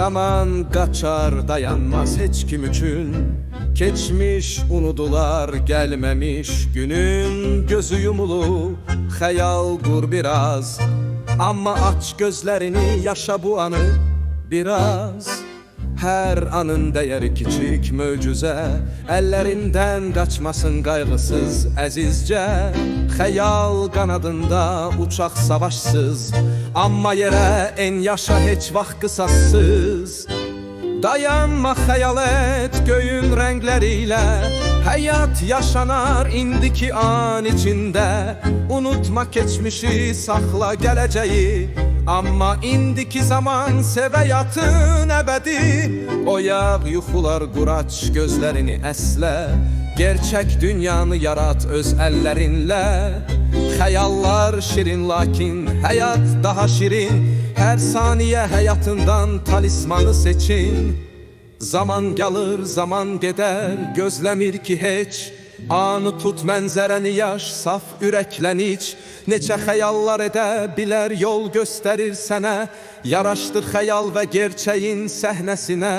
Zaman kaçar dayanmaz hiç kim üçün. Geçmiş unudular gelmemiş günün. Gözü yumulu hayal kur biraz. Ama aç gözlerini yaşa bu anı biraz. Her anın değeri küçük möcüze. Ellerinden kaçmasın kaygısız əzizce. Hayal kanadında uçak savaşsız. Amma yere en yaşa hiç vaxt kısassız. Dayanma hayal et göğün renkleriyle. Hayat yaşanar indiki an içinde. Unutma geçmişi sakla geleceği. Amma indiki zaman seveyatın ebedi. Oyaq yuxular quraç gözlerini əslə. Gerçek dünyanı yarat öz ellerinle. Hayallar şirin lakin hayat daha şirin. Her saniye hayatından talismanı seçin. Zaman gelir zaman gider gözlemir ki hiç. Anı tut mənzərəni yaş saf ürəklen iç. Neçə xəyallar edə bilər yol göstərir sənə. Yaraşdır xəyal və gerçəyin səhnəsinə.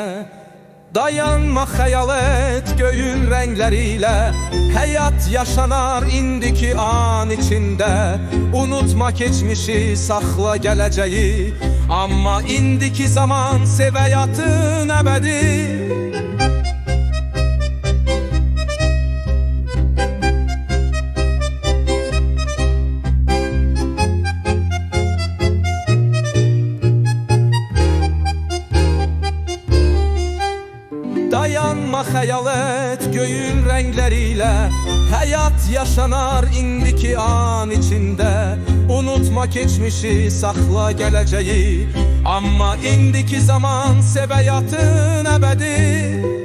Dayanma hayal et göğün renkleriyle. Hayat yaşanar indiki an içinde. Unutma geçmişi sakla geleceği. Amma indiki zaman seveyatın ebedi. Dayanma hayal et göğün renkleriyle. Hayat yaşanar indiki an içinde. Unutma geçmişi sakla geleceği. Amma indiki zaman seveyatın ebedi.